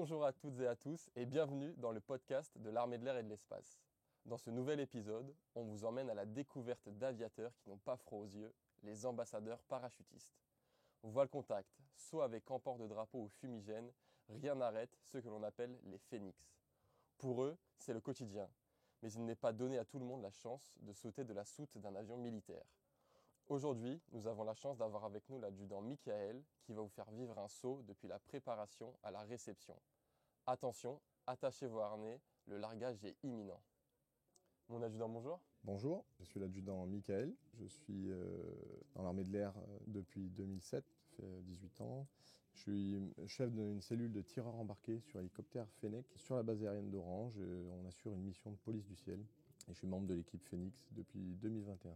Bonjour à toutes et à tous et bienvenue dans le podcast de l'Armée de l'air et de l'espace. Dans ce nouvel épisode, on vous emmène à la découverte d'aviateurs qui n'ont pas froid aux yeux, les ambassadeurs parachutistes. Voile contact, saut avec emport de drapeau ou fumigène, rien n'arrête ceux que l'on appelle les phénix. Pour eux, c'est le quotidien, mais il n'est pas donné à tout le monde la chance de sauter de la soute d'un avion militaire. Aujourd'hui, nous avons la chance d'avoir avec nous l'adjudant Michael qui va vous faire vivre un saut depuis la préparation à la réception. Attention, attachez vos harnais, le largage est imminent. Mon adjudant, bonjour. Bonjour, je suis l'adjudant Michael. Je suis dans l'armée de l'air depuis 2007, ça fait 18 ans. Je suis chef d'une cellule de tireurs embarqués sur hélicoptère Fennec sur la base aérienne d'Orange. On assure une mission de police du ciel et je suis membre de l'équipe Phoenix depuis 2021.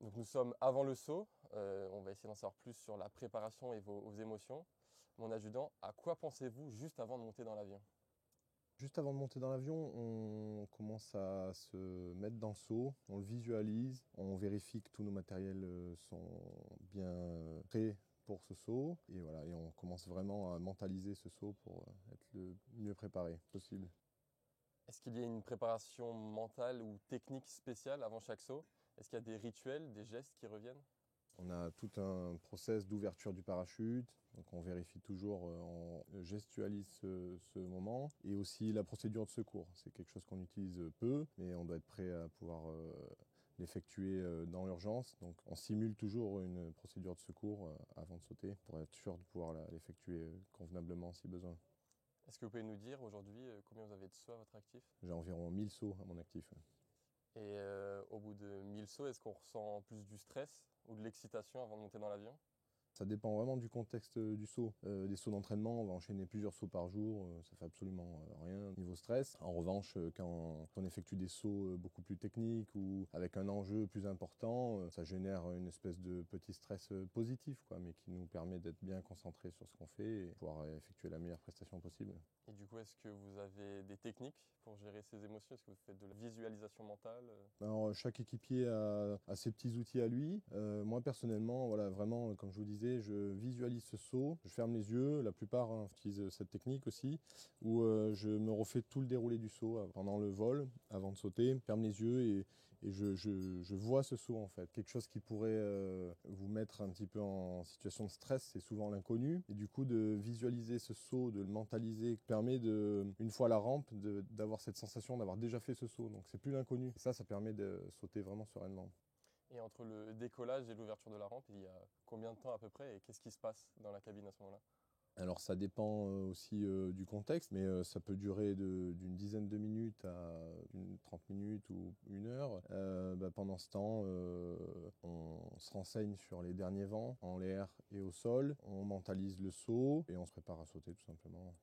Donc nous sommes avant le saut, on va essayer d'en savoir plus sur la préparation et vos émotions. Mon adjudant, à quoi pensez-vous juste avant de monter dans l'avion ? Juste avant de monter dans l'avion, on commence à se mettre dans le saut, on le visualise, on vérifie que tous nos matériels sont bien prêts pour ce saut et voilà, et on commence vraiment à mentaliser ce saut pour être le mieux préparé possible. Est-ce qu'il y a une préparation mentale ou technique spéciale avant chaque saut ? Est-ce qu'il y a des rituels, des gestes qui reviennent ? On a tout un process d'ouverture du parachute, donc on vérifie toujours, on gestualise ce moment, et aussi la procédure de secours. C'est quelque chose qu'on utilise peu, mais on doit être prêt à pouvoir l'effectuer dans l'urgence. Donc on simule toujours une procédure de secours avant de sauter pour être sûr de pouvoir l'effectuer convenablement si besoin. Est-ce que vous pouvez nous dire aujourd'hui combien vous avez de sauts à votre actif ? J'ai environ 1000 sauts à mon actif. Et au bout de 1000 sauts, est-ce qu'on ressent plus du stress ou de l'excitation avant de monter dans l'avion ? Ça dépend vraiment du contexte du saut. Des sauts d'entraînement, on va enchaîner plusieurs sauts par jour, ça fait absolument rien niveau stress. En revanche, quand on effectue des sauts beaucoup plus techniques ou avec un enjeu plus important, ça génère une espèce de petit stress positif, quoi, mais qui nous permet d'être bien concentrés sur ce qu'on fait et pouvoir effectuer la meilleure prestation possible. Et du coup, est-ce que vous avez des techniques pour gérer ces émotions ? Est-ce que vous faites de la visualisation mentale ? Alors, chaque équipier a ses petits outils à lui. Moi, personnellement, voilà, vraiment, comme je vous disais, je visualise ce saut, je ferme les yeux. La plupart utilisent cette technique aussi, où je me refais tout le déroulé du saut pendant le vol, avant de sauter. Je ferme les yeux et je vois ce saut, en fait. Quelque chose qui pourrait vous mettre un petit peu en situation de stress, c'est souvent l'inconnu. Et du coup, de visualiser ce saut, de le mentaliser, permet une fois à la rampe, d'avoir cette sensation d'avoir déjà fait ce saut. Donc c'est plus l'inconnu. Et ça permet de sauter vraiment sereinement. Et entre le décollage et l'ouverture de la rampe, il y a combien de temps à peu près et qu'est-ce qui se passe dans la cabine à ce moment-là ? Alors ça dépend aussi du contexte, mais ça peut durer d'une dizaine de minutes à 30 minutes ou 1 heure. Pendant ce temps, on se renseigne sur les derniers vents en l'air et au sol, on mentalise le saut et on se prépare à sauter tout simplement.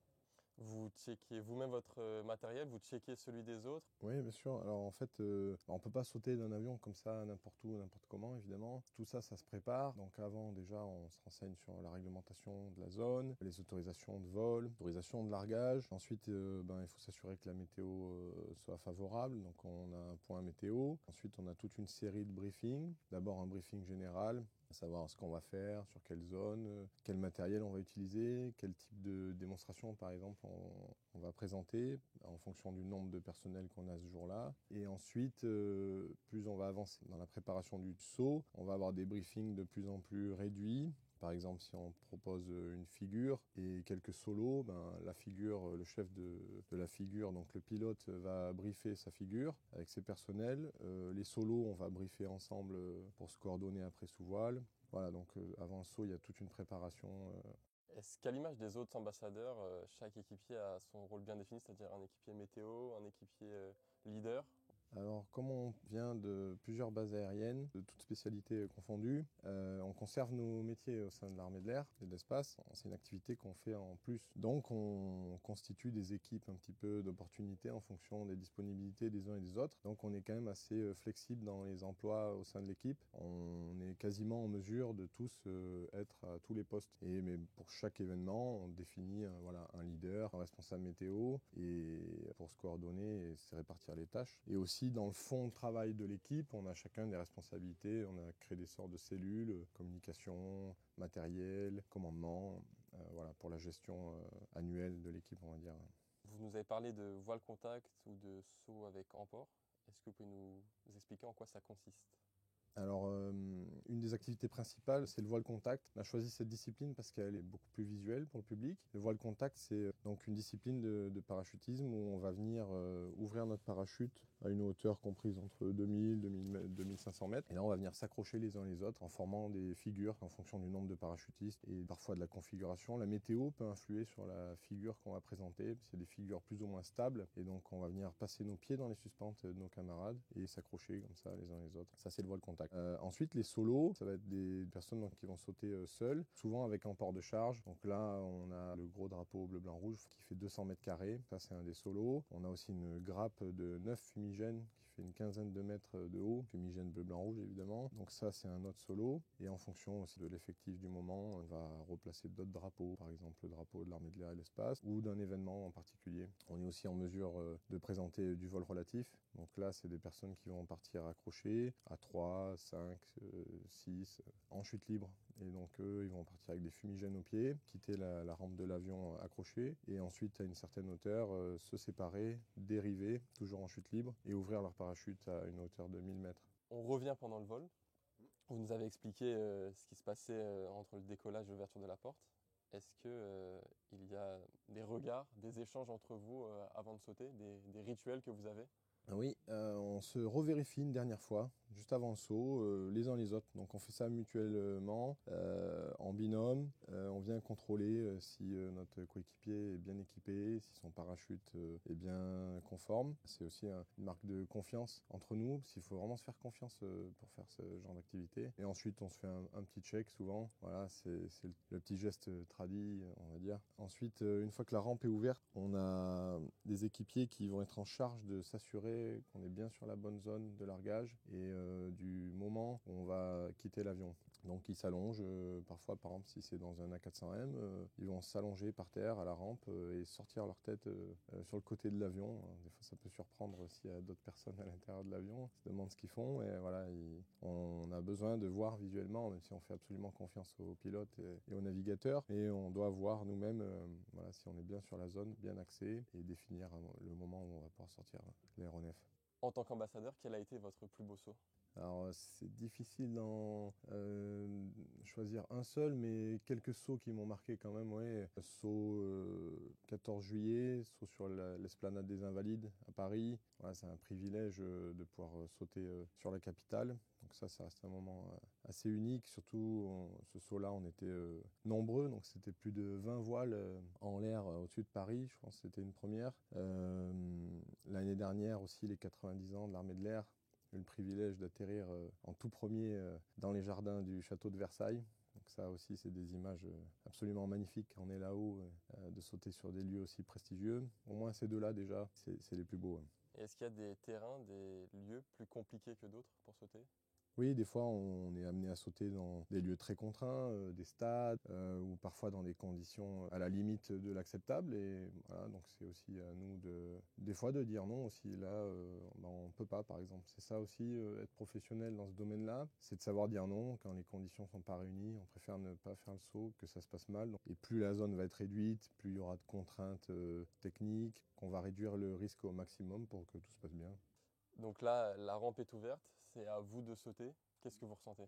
Vous checkez vous-même votre matériel, vous checkez celui des autres ? Oui, bien sûr. Alors en fait, on ne peut pas sauter d'un avion comme ça n'importe où, n'importe comment, évidemment. Tout ça, ça se prépare. Donc avant, déjà, on se renseigne sur la réglementation de la zone, les autorisations de vol, autorisations de largage. Ensuite, il faut s'assurer que la météo soit favorable. Donc on a un point météo. Ensuite, on a toute une série de briefings. D'abord un briefing général, à savoir ce qu'on va faire, sur quelle zone, quel matériel on va utiliser, quel type de démonstration par exemple on va présenter en fonction du nombre de personnel qu'on a ce jour-là. Et ensuite, plus on va avancer dans la préparation du saut, on va avoir des briefings de plus en plus réduits. Par exemple, si on propose une figure et quelques solos, la figure, le chef de la figure, donc le pilote, va briefer sa figure avec ses personnels. Les solos, on va briefer ensemble pour se coordonner après sous voile. Voilà, donc avant le saut, il y a toute une préparation. Est-ce qu'à l'image des autres ambassadeurs, chaque équipier a son rôle bien défini, c'est-à-dire un équipier météo, un équipier leader ? Alors, comme on vient de plusieurs bases aériennes, de toutes spécialités confondues, on conserve nos métiers au sein de l'armée de l'air et de l'espace. C'est une activité qu'on fait en plus. Donc, on constitue des équipes un petit peu d'opportunités en fonction des disponibilités des uns et des autres. Donc, on est quand même assez flexible dans les emplois au sein de l'équipe. On est quasiment en mesure de tous être à tous les postes. Mais pour chaque événement, on définit un leader, un responsable météo, et pour se coordonner et se répartir les tâches. Et aussi, dans le fond de travail de l'équipe, on a chacun des responsabilités. On a créé des sortes de cellules, communication, matériel, commandement. voilà, pour la gestion annuelle de l'équipe, on va dire. Vous nous avez parlé de voile contact ou de saut avec emport. Est-ce que vous pouvez nous expliquer en quoi ça consiste? Alors, une des activités principales, c'est le voile contact. On a choisi cette discipline parce qu'elle est beaucoup plus visuelle pour le public. Le voile contact, c'est donc une discipline de parachutisme où on va venir ouvrir notre parachute à une hauteur comprise entre 2000, 2500 mètres. Et là, on va venir s'accrocher les uns les autres en formant des figures en fonction du nombre de parachutistes et parfois de la configuration. La météo peut influer sur la figure qu'on va présenter. C'est des figures plus ou moins stables. Et donc, on va venir passer nos pieds dans les suspentes de nos camarades et s'accrocher comme ça les uns les autres. Ça, c'est le voile contact. Ensuite, les solos, ça va être des personnes qui vont sauter seules, souvent avec un port de charge. Donc là, on a le gros drapeau bleu-blanc-rouge qui fait 200 mètres carrés. Ça, c'est un des solos. On a aussi une grappe de 9 fumigènes qui fait une quinzaine de mètres de haut. Fumigène bleu-blanc-rouge, évidemment. Donc ça, c'est un autre solo. Et en fonction aussi de l'effectif du moment, on va replacer d'autres drapeaux. Par exemple, le drapeau de l'armée de l'air et de l'espace ou d'un événement en particulier. On est aussi en mesure de présenter du vol relatif. Donc là, c'est des personnes qui vont partir accrochées à 3, 5, 6, en chute libre. Et donc eux, ils vont partir avec des fumigènes aux pieds, quitter la rampe de l'avion accrochée, et ensuite, à une certaine hauteur, se séparer, dériver, toujours en chute libre, et ouvrir leur parachute à une hauteur de 1000 mètres. On revient pendant le vol. Vous nous avez expliqué ce qui se passait entre le décollage et l'ouverture de la porte. Est-ce qu'il y a des regards, des échanges entre vous avant de sauter, des rituels que vous avez? Oui, on se revérifie une dernière fois, juste avant le saut, les uns les autres. Donc on fait ça mutuellement, en binôme. On vient contrôler si notre coéquipier est bien équipé, si son parachute est bien conforme. C'est aussi une marque de confiance entre nous, parce qu'il faut vraiment se faire confiance pour faire ce genre d'activité. Et ensuite, on se fait un petit check souvent. Voilà, c'est le petit geste tradit, on va dire. Ensuite, une fois que la rampe est ouverte, on a des équipiers qui vont être en charge de s'assurer qu'on est bien sur la bonne zone de largage et du moment où on va quitter l'avion. Donc ils s'allongent, parfois par exemple si c'est dans un A400M, ils vont s'allonger par terre à la rampe et sortir leur tête sur le côté de l'avion. Des fois ça peut surprendre s'il y a d'autres personnes à l'intérieur de l'avion, ils se demandent ce qu'ils font et voilà, on a besoin de voir visuellement, même si on fait absolument confiance aux pilotes et aux navigateurs, et on doit voir nous-mêmes voilà, si on est bien sur la zone, bien axé et définir le moment où on va pouvoir sortir l'aéronef. En tant qu'ambassadeur, quel a été votre plus beau saut? Alors c'est difficile d'en choisir un seul, mais quelques sauts qui m'ont marqué quand même. Ouais. Saut 14 juillet, saut sur l'esplanade des Invalides à Paris. Voilà, c'est un privilège de pouvoir sauter sur la capitale. Donc ça reste un moment assez unique. Surtout, ce saut-là, on était nombreux. Donc c'était plus de 20 voiles en l'air au-dessus de Paris. Je pense que c'était une première. L'année dernière aussi, les 90 ans de l'armée de l'air. J'ai eu le privilège d'atterrir en tout premier dans les jardins du château de Versailles. Donc ça aussi, c'est des images absolument magnifiques quand on est là-haut, de sauter sur des lieux aussi prestigieux. Au moins ces deux-là déjà, c'est les plus beaux. Et est-ce qu'il y a des terrains, des lieux plus compliqués que d'autres pour sauter? Oui, des fois, on est amené à sauter dans des lieux très contraints, des stades, ou parfois dans des conditions à la limite de l'acceptable. Et voilà, donc c'est aussi à nous des fois de dire non aussi. Là, on peut pas, par exemple. C'est ça aussi, être professionnel dans ce domaine-là, c'est de savoir dire non quand les conditions sont pas réunies. On préfère ne pas faire le saut, que ça se passe mal. Et plus la zone va être réduite, plus il y aura de contraintes techniques, qu'on va réduire le risque au maximum pour que tout se passe bien. Donc là, la rampe est ouverte, c'est à vous de sauter. Qu'est-ce que vous ressentez?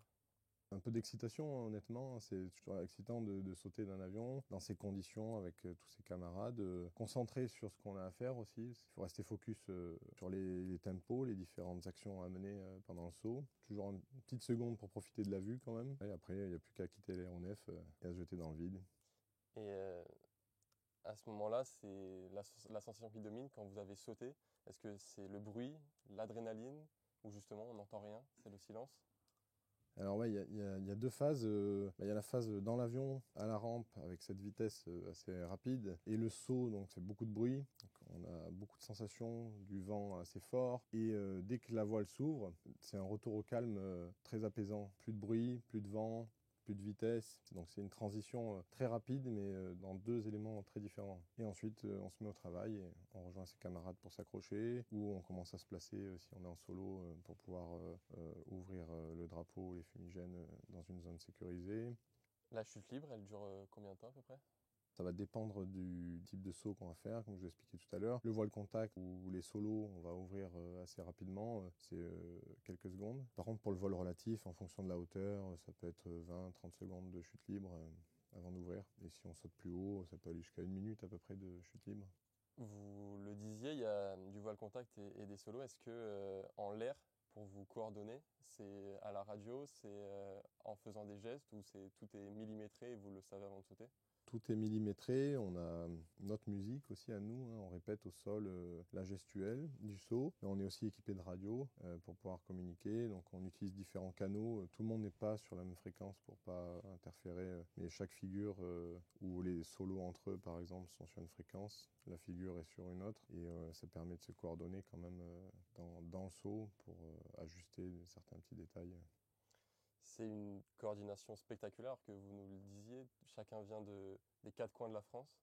Un peu d'excitation, honnêtement. C'est toujours excitant de sauter d'un avion dans ces conditions avec tous ses camarades. Concentré sur ce qu'on a à faire aussi. Il faut rester focus sur les tempos, les différentes actions à mener pendant le saut. Toujours une petite seconde pour profiter de la vue quand même. Et après, il n'y a plus qu'à quitter l'aéronef et à se jeter dans le vide. Et à ce moment-là, c'est la sensation qui domine quand vous avez sauté. Est-ce que c'est le bruit, l'adrénaline, ou justement on n'entend rien, c'est le silence? Alors ouais, il y a deux phases. Il y a la phase dans l'avion, à la rampe, avec cette vitesse assez rapide, et le saut, donc c'est beaucoup de bruit. Donc, on a beaucoup de sensations, du vent assez fort, et dès que la voile s'ouvre, c'est un retour au calme très apaisant. Plus de bruit, plus de vent, plus de vitesse. Donc c'est une transition très rapide, mais dans deux éléments très différents. Et ensuite, on se met au travail et on rejoint ses camarades pour s'accrocher, ou on commence à se placer si on est en solo pour pouvoir ouvrir le drapeau, les fumigènes dans une zone sécurisée. La chute libre, elle dure combien de temps à peu près? Ça va dépendre du type de saut qu'on va faire, comme je vous expliqué tout à l'heure. Le voile contact ou les solos, on va ouvrir assez rapidement, c'est quelques secondes. Par contre, pour le vol relatif, en fonction de la hauteur, ça peut être 20-30 secondes de chute libre avant d'ouvrir. Et si on saute plus haut, ça peut aller jusqu'à 1 minute à peu près de chute libre. Vous le disiez, il y a du voile contact et des solos. Est-ce que en l'air, pour vous coordonner, c'est à la radio, c'est en faisant des gestes ou tout est millimétré et vous le savez avant de sauter? Tout est millimétré, on a notre musique aussi à nous, hein. On répète au sol la gestuelle du saut. On est aussi équipé de radio pour pouvoir communiquer, donc on utilise différents canaux. Tout le monde n'est pas sur la même fréquence pour pas interférer, mais chaque figure ou les solos entre eux par exemple sont sur une fréquence, la figure est sur une autre et ça permet de se coordonner quand même dans le saut pour ajuster certains petits détails. C'est une coordination spectaculaire que vous nous le disiez. Chacun vient des quatre coins de la France.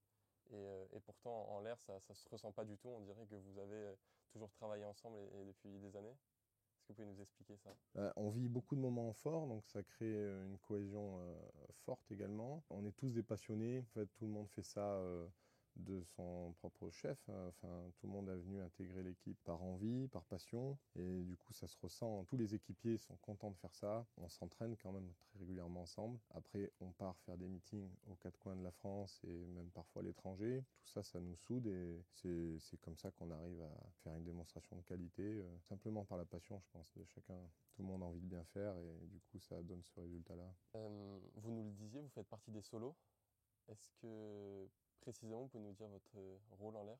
Et pourtant, en l'air, ça ne se ressent pas du tout. On dirait que vous avez toujours travaillé ensemble et depuis des années. Est-ce que vous pouvez nous expliquer ça? On vit beaucoup de moments forts, donc ça crée une cohésion forte également. On est tous des passionnés. En fait, tout le monde fait ça de son propre chef, hein. Enfin, tout le monde est venu intégrer l'équipe par envie, par passion. Et du coup, ça se ressent. Tous les équipiers sont contents de faire ça. On s'entraîne quand même très régulièrement ensemble. Après, on part faire des meetings aux quatre coins de la France et même parfois à l'étranger. Tout ça, ça nous soude et c'est comme ça qu'on arrive à faire une démonstration de qualité, simplement par la passion, je pense, de chacun. Tout le monde a envie de bien faire et du coup, ça donne ce résultat-là. Vous nous le disiez, vous faites partie des solos. Est-ce que précisément, vous pouvez nous dire votre rôle en l'air?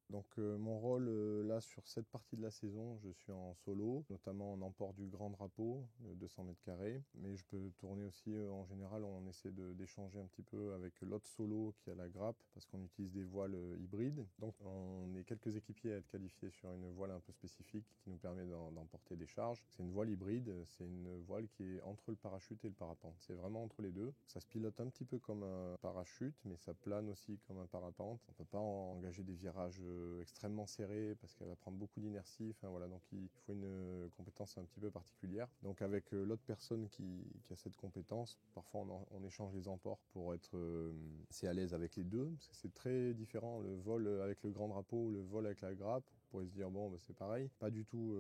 Donc mon rôle là sur cette partie de la saison, je suis en solo, notamment en emport du grand drapeau, 200 mètres carrés. Mais je peux tourner aussi, en général, on essaie d'échanger un petit peu avec l'autre solo qui a la grappe, parce qu'on utilise des voiles hybrides. Donc on est quelques équipiers à être qualifiés sur une voile un peu spécifique qui nous permet d'emporter des charges. C'est une voile hybride, c'est une voile qui est entre le parachute et le parapente. C'est vraiment entre les deux. Ça se pilote un petit peu comme un parachute, mais ça plane aussi comme un parapente. On ne peut pas engager des virages extrêmement serrée parce qu'elle va prendre beaucoup d'inertie. Enfin, voilà, donc il faut une compétence un petit peu particulière. Donc avec l'autre personne qui a cette compétence, parfois on échange les emports pour être assez à l'aise avec les deux. Parce que c'est très différent le vol avec le grand drapeau ou le vol avec la grappe. On pourrait se dire bon bah, c'est pareil, pas du tout.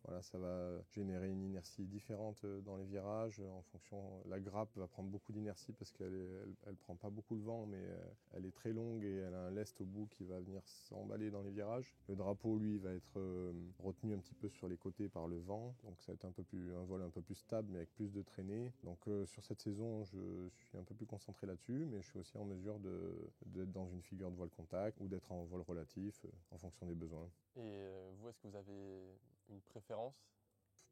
Voilà, ça va générer une inertie différente dans les virages en fonction. La grappe va prendre beaucoup d'inertie parce qu'elle prend pas beaucoup le vent, mais elle est très longue et elle a un lest au bout qui va venir s'emballer dans les virages. Le drapeau lui va être retenu un petit peu sur les côtés par le vent, donc ça va être un vol un peu plus stable mais avec plus de traînée. Donc sur cette saison je suis un peu plus concentré là-dessus, mais je suis aussi en mesure d'être dans une figure de voile contact ou d'être en vol relatif en fonction des besoins. Et vous, est-ce que vous avez une préférence?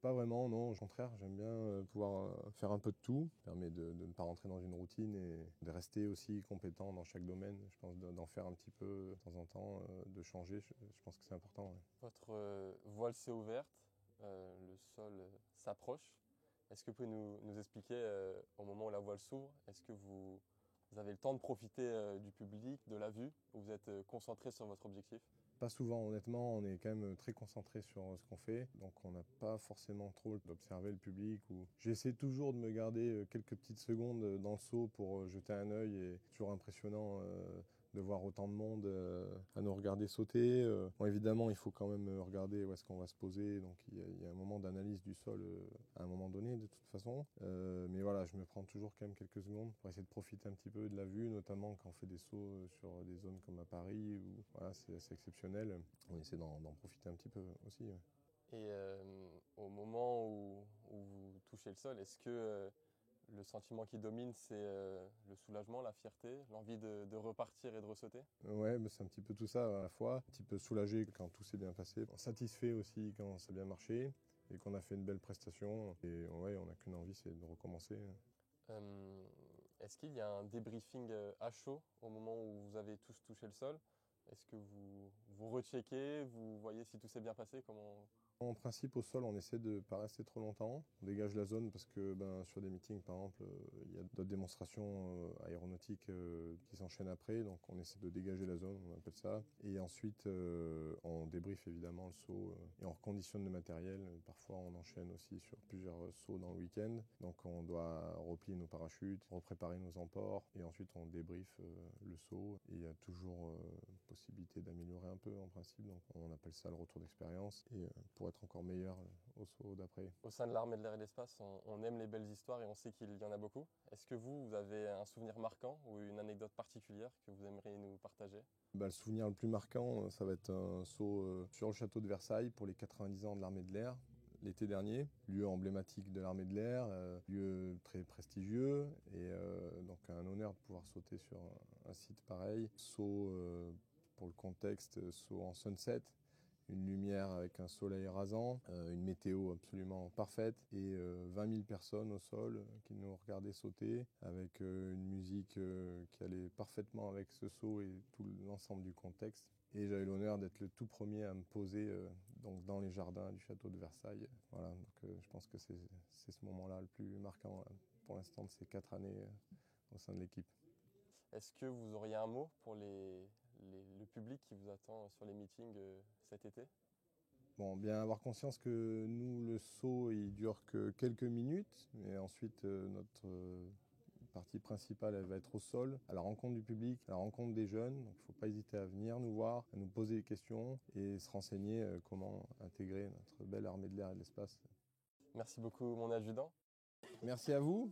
Pas vraiment, non. Au contraire, j'aime bien pouvoir faire un peu de tout. Ça permet de ne pas rentrer dans une routine et de rester aussi compétent dans chaque domaine. Je pense d'en faire un petit peu de temps en temps, de changer. Je pense que c'est important. Ouais. Votre voile s'est ouverte, le sol s'approche. Est-ce que vous pouvez nous expliquer au moment où la voile s'ouvre, est-ce que vous avez le temps de profiter du public, de la vue, ou vous êtes concentré sur votre objectif? Pas souvent, honnêtement, on est quand même très concentré sur ce qu'on fait, donc on n'a pas forcément trop d'observer le public. J'essaie toujours de me garder quelques petites secondes dans le saut pour jeter un œil, et c'est toujours impressionnant de voir autant de monde à nous regarder sauter. Bon, évidemment, il faut quand même regarder où est-ce qu'on va se poser, donc il y a un moment d'analyse du sol à un moment donné, de toute façon. Mais voilà, je me prends toujours quand même quelques secondes pour essayer de profiter un petit peu de la vue, notamment quand on fait des sauts sur des zones comme à Paris, où voilà, c'est assez exceptionnel. On essaie d'en profiter un petit peu aussi. Ouais. Et au moment où vous touchez le sol, est-ce que le sentiment qui domine, c'est le soulagement, la fierté, l'envie de repartir et de ressauter? Ouais, mais c'est un petit peu tout ça à la fois. Un petit peu soulagé quand tout s'est bien passé, satisfait aussi quand ça a bien marché et qu'on a fait une belle prestation. Et ouais, on n'a qu'une envie, c'est de recommencer. Est-ce qu'il y a un débriefing à chaud au moment où vous avez tous touché le sol? Est-ce que vous recheckez, vous voyez si tout s'est bien passé? Comment... En principe, au sol, on essaie de ne pas rester trop longtemps. On dégage la zone parce que sur des meetings, par exemple, il y a d'autres démonstrations aéronautiques qui s'enchaînent après. Donc, on essaie de dégager la zone, on appelle ça. Et ensuite, on débriefe évidemment le saut et on reconditionne le matériel. Parfois, on enchaîne aussi sur plusieurs sauts dans le week-end. Donc, on doit replier nos parachutes, repréparer nos emports et ensuite, on débriefe le saut. Et il y a toujours possibilité d'améliorer un peu en principe. Donc, on appelle ça le retour d'expérience. Et pour être encore meilleur au saut d'après. Au sein de l'armée de l'air et de l'espace, on aime les belles histoires et on sait qu'il y en a beaucoup. Est-ce que vous avez un souvenir marquant ou une anecdote particulière que vous aimeriez nous partager? Le souvenir le plus marquant, ça va être un saut sur le château de Versailles pour les 90 ans de l'armée de l'air. L'été dernier, lieu emblématique de l'armée de l'air, lieu très prestigieux et donc un honneur de pouvoir sauter sur un site pareil. Saut, pour le contexte, saut en sunset, une lumière avec un soleil rasant, une météo absolument parfaite et 20 000 personnes au sol qui nous regardaient sauter avec une musique qui allait parfaitement avec ce saut et tout l'ensemble du contexte. Et j'avais l'honneur d'être le tout premier à me poser donc dans les jardins du château de Versailles. Voilà, donc je pense que c'est ce moment-là le plus marquant pour l'instant de ces 4 années au sein de l'équipe. Est-ce que vous auriez un mot pour le public qui vous attend sur les meetings cet été? Bon, bien avoir conscience que nous, le saut, il dure que quelques minutes, et ensuite notre partie principale, elle va être au sol, à la rencontre du public, à la rencontre des jeunes. Donc, il ne faut pas hésiter à venir nous voir, à nous poser des questions et se renseigner comment intégrer notre belle armée de l'air et de l'espace. Merci beaucoup, mon adjudant. Merci à vous.